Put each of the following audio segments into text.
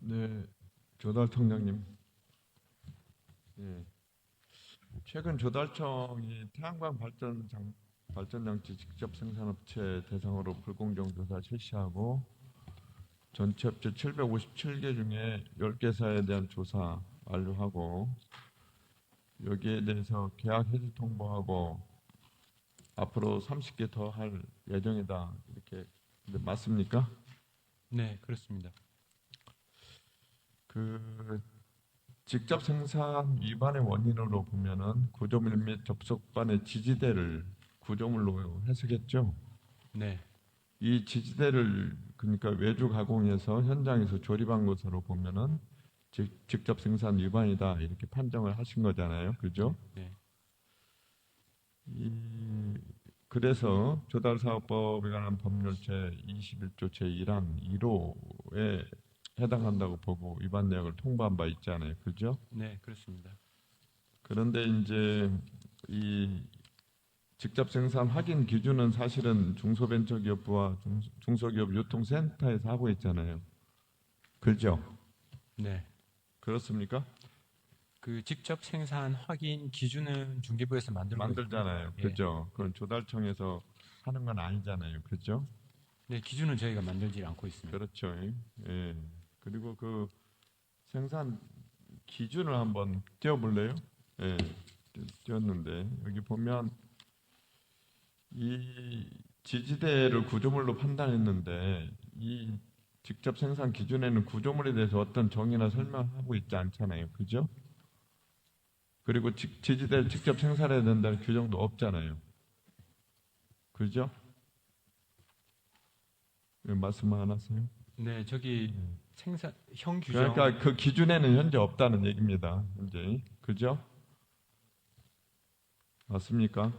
네, 조달 청장님. 예, 최근 조달청이 태양광 발전장치 직접 생산업체 대상으로 불공정 조사 실시하고 전체 업체 757개 중에 10개사에 대한 조사 완료하고 여기에 대해서 계약 해지 통보하고 앞으로 30개 더 할 예정이다. 이렇게 근데 맞습니까? 네, 그렇습니다. 그 직접 생산 위반의 원인으로 보면은 구조물 및 접촉반의 지지대를 구조물로 해석했죠. 네, 이 지지대를 그러니까 외주 가공해서 현장에서 조립한 것으로 보면은 직접 생산 위반이다 이렇게 판정을 하신 거잖아요. 그죠? 네, 이 그래서 조달사업법에 관한 법률 제21조 제1항 1호에 해당한다고 보고 위반 내역을 통보한 바 있잖아요. 그죠? 네, 그렇습니다. 그런데 이제 이 직접 생산 확인 기준은 사실은 중소벤처기업부와 중소기업 유통센터에서 하고 있잖아요. 그죠? 네, 그렇습니까? 그 직접 생산 확인 기준은 중개부에서 만들고 있고요. 만들잖아요. 예, 그죠? 그건 조달청에서 하는 건 아니잖아요. 그죠? 네, 기준은 저희가 만들지 않고 있습니다. 그렇죠. 예. 그리고 그 생산 기준을 한번 띄워볼래요? 예. 띄웠는데 여기 보면 이 지지대를 구조물로 판단했는데 이 직접 생산 기준에는 구조물에 대해서 어떤 정의나 설명하고 있지 않잖아요. 그죠? 그리고 지지대를 직접 생산해야 된다는 규정도 없잖아요. 그죠? 왜 말씀 안 하세요? 네, 저기 생산 형 규정. 그러니까 그 기준에는 현재 없다는 얘기입니다. 현재. 그죠? 맞습니까?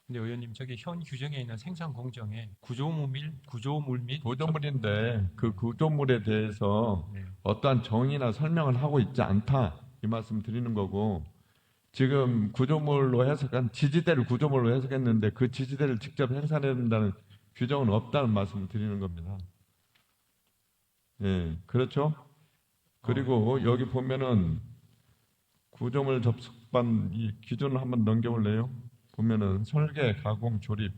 근데 의원님 저기 현 규정에 있는 생산 공정에 구조물 및 구조물인데 그 구조물에 대해서 네, 어떠한 정의나 설명을 하고 있지 않다. 이 말씀 드리는 거고 지금 구조물로 해석한 지지대를 구조물로 해석했는데 그 지지대를 직접 생산해야 된다는 규정은 없다는 말씀을 드리는 겁니다. 예, 그렇죠? 그리고 여기 보면은 구조물 접속반 이 기준을 한번 넘겨볼래요? 보면은 설계, 가공, 조립,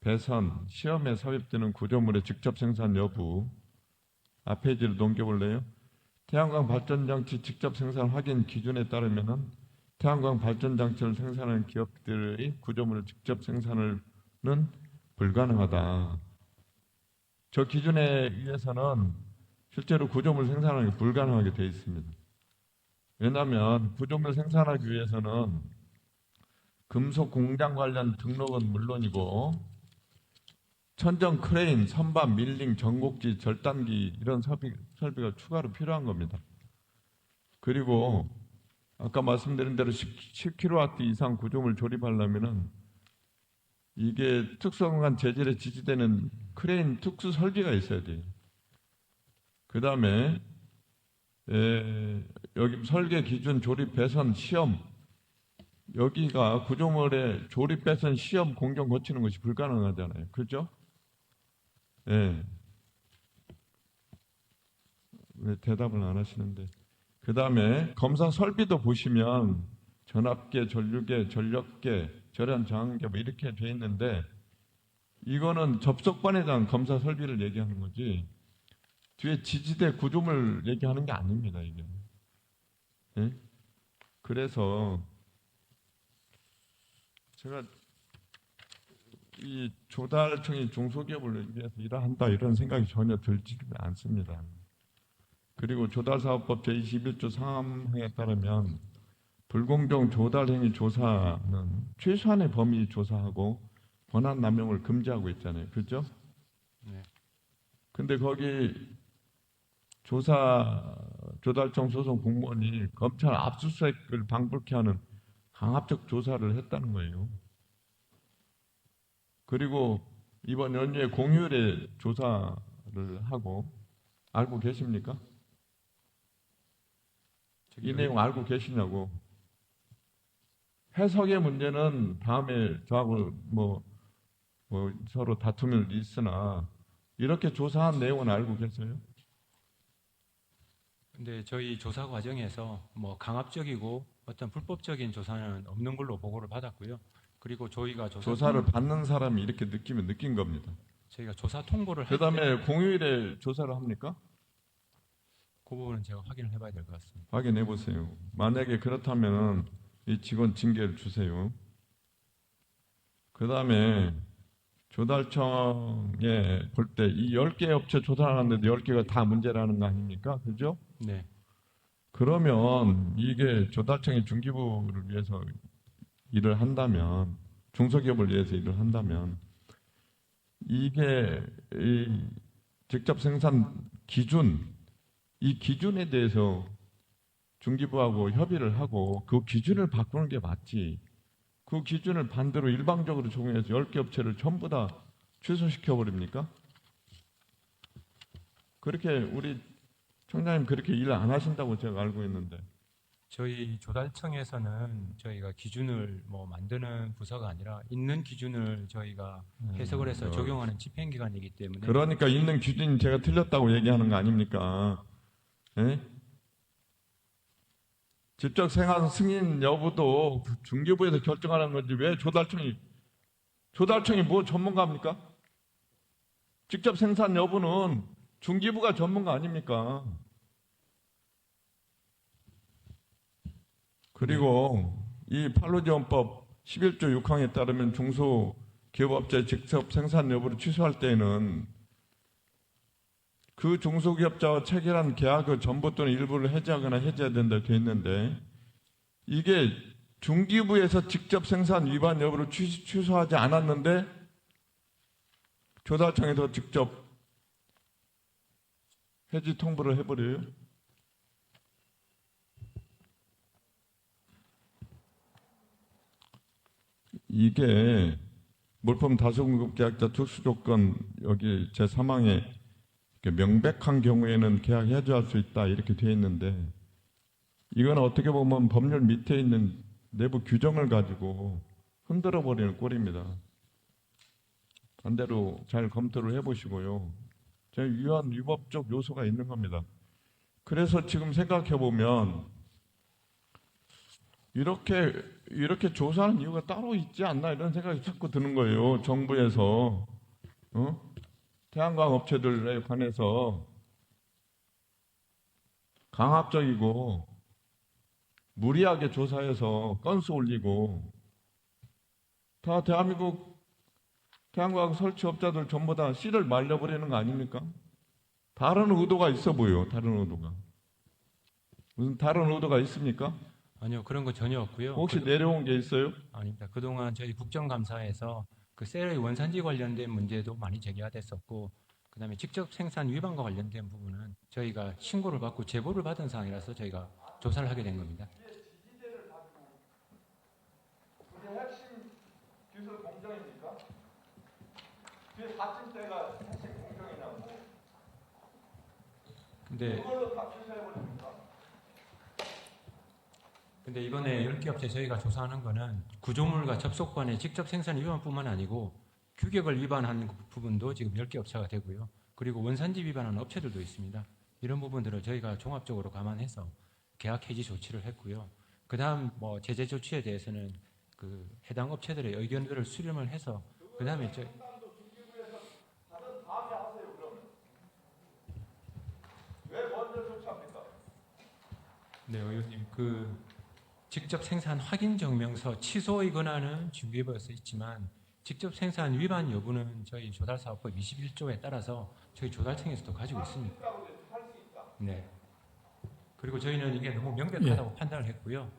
배선, 시험에 삽입되는 구조물의 직접 생산 여부 앞페이지를 넘겨볼래요? 태양광 발전장치 직접 생산 확인 기준에 따르면은 태양광 발전장치를 생산하는 기업들의 구조물을 직접 생산은 불가능하다. 저 기준에 의해서는 실제로 구조물 생산하는 게 불가능하게 되어 있습니다. 왜냐하면 구조물 생산하기 위해서는 금속 공장 관련 등록은 물론이고 천정 크레인, 선반, 밀링, 전곡지, 절단기 이런 설비가 추가로 필요한 겁니다. 그리고 아까 말씀드린 대로 10kW 이상 구조물 조립하려면은 이게 특수한 재질의 지지대는 크레인 특수 설비가 있어야 돼요. 그 다음에 여기 설계 기준 조립 배선 시험 여기가 구조물의 조립 배선 시험 공정 거치는 것이 불가능하잖아요. 그죠? 예. 왜 대답을 안 하시는데? 그 다음에 검사 설비도 보시면 전압계, 전류계, 전력계, 절연 저항계 뭐 이렇게 돼 있는데 이거는 접속반에 대한 검사 설비를 얘기하는 거지 뒤에 지지대 구조물 얘기하는 게 아닙니다 이게. 예? 그래서 제가 이 조달청이 중소기업을 위해서 일한다 이런 생각이 전혀 들지 않습니다. 그리고 조달사업법 제21조 3항에 따르면 불공정 조달행위 조사는 최소한의 범위 조사하고 권한 남용을 금지하고 있잖아요. 그죠? 네, 근데 거기 조달청 소속 공무원이 검찰 압수수색을 방불케 하는 강압적 조사를 했다는 거예요. 그리고 이번 연휴에 공휴일에 조사를 하고 알고 계십니까? 저기 이 내용 알고 계시냐고. 해석의 문제는 다음에 저하고 뭐 서로 다툼을 있으나 이렇게 조사한 내용은 알고 계세요? 근데 저희 조사 과정에서 뭐 강압적이고 어떤 불법적인 조사는 없는 걸로 보고를 받았고요. 그리고 저희가 조사를 받는 사람이 이렇게 느끼면 느낀 겁니다. 저희가 조사 통보를 할 때 그다음에 공휴일에 조사를 합니까? 그 부분은 제가 확인을 해봐야 될 것 같습니다. 확인해 보세요. 만약에 그렇다면 이 직원 징계를 주세요. 그다음에 조달청에 볼 때 이 10개 업체 조사하는데 10개가 다 문제라는 거 아닙니까? 그죠? 네, 그러면 이게 조달청이 중기부를 위해서 일을 한다면, 중소기업을 위해서 일을 한다면, 이게 이 직접 생산 기준, 이 기준에 대해서 중기부하고 협의를 하고 그 기준을 바꾸는 게 맞지. 그 기준을 반대로 일방적으로 적용해서 10개 업체를 전부 다 취소시켜 버립니까? 그렇게 우리 청장님 그렇게 일 안 하신다고 제가 알고 있는데. 저희 조달청에서는 저희가 기준을 뭐 만드는 부서가 아니라 있는 기준을 저희가 해석을 해서 적용하는 집행기관이기 때문에 그러니까 있는 기준이 제가 틀렸다고 얘기하는 거 아닙니까? 예? 직접 생활 승인 여부도 중기부에서 결정하는 건지 왜 조달청이 뭐 전문가입니까? 직접 생산 여부는 중기부가 전문가 아닙니까? 그리고 이 판로지원법 11조 6항에 따르면 중소기업업자의 직접 생산 여부를 취소할 때에는 그 중소기업자와 체결한 계약의 전부 또는 일부를 해지하거나 해지해야 된다 되어 있는데 이게 중기부에서 직접 생산 위반 여부를 취소하지 않았는데 조달청에서 직접 해지 통보를 해버려요. 이게 물품 다수공급 계약자 특수조건 여기 제3항에 명백한 경우에는 계약 해지할 수 있다 이렇게 되어 있는데 이건 어떻게 보면 법률 밑에 있는 내부 규정을 가지고 흔들어 버리는 꼴입니다. 반대로 잘 검토를 해보시고요. 위헌 위법적 요소가 있는 겁니다. 그래서 지금 생각해 보면 이렇게 조사하는 이유가 따로 있지 않나 이런 생각이 자꾸 드는 거예요. 정부에서 태양광 업체들에 관해서 강압적이고 무리하게 조사해서 건수 올리고 다 대한민국 태양광 설치업자들 전부 다 씨를 말려버리는 거 아닙니까? 다른 의도가 있어 보여요. 다른 의도가. 무슨 다른 의도가 있습니까? 아니요, 그런 거 전혀 없고요. 혹시 내려온 게 있어요? 아닙니다. 그동안 저희 국정감사에서 그 셀의 원산지 관련된 문제도 많이 제기가 됐었고, 그다음에 직접 생산 위반과 관련된 부분은 저희가 신고를 받고 제보를 받은 사항이라서 저희가 조사를 하게 된 겁니다. 그게 핵심 기술 공정입니까? 그게 받침대가 핵심 공정이냐고. 그걸로 다 취소해버립니까? 근데 이번에 10개 업체 저희가 조사하는 거는 구조물과 접속관의 직접 생산 위반뿐만 아니고 규격을 위반한 부분도 지금 10개 업체가 되고요. 그리고 원산지 위반하는 업체들도 있습니다. 이런 부분들을 저희가 종합적으로 감안해서 계약 해지 조치를 했고요. 그다음 뭐 제재 조치에 대해서는 그 해당 업체들의 의견들을 수렴을 해서 그다음에 왜 먼저 조치합니까? 네, 의원님 직접 생산 확인 증명서 취소의 권한은 중개부에 써 있지만 직접 생산 위반 여부는 저희 조달사업법 21조에 따라서 저희 조달청에서도 가지고 있습니다. 네. 그리고 저희는 이게 너무 명백하다고 판단을 했고요.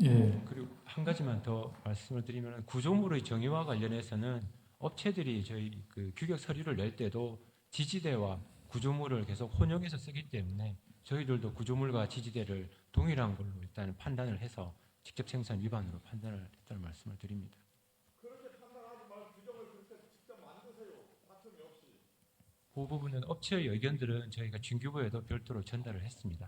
예, 그리고 한 가지만 더 말씀을 드리면 구조물의 정의와 관련해서는 업체들이 저희 그 규격 서류를 낼 때도 지지대와 구조물을 계속 혼용해서 쓰기 때문에 저희들도 구조물과 지지대를 동일한 걸로 일단 판단을 해서 직접 생산 위반으로 판단을 했다는 말씀을 드립니다. 그렇게 판단하지 말고 규정을 그렇게 직접 만드세요. 다툼이 없이. 그 부분은 업체의 의견들은 저희가 중규부에도 별도로 전달을 했습니다.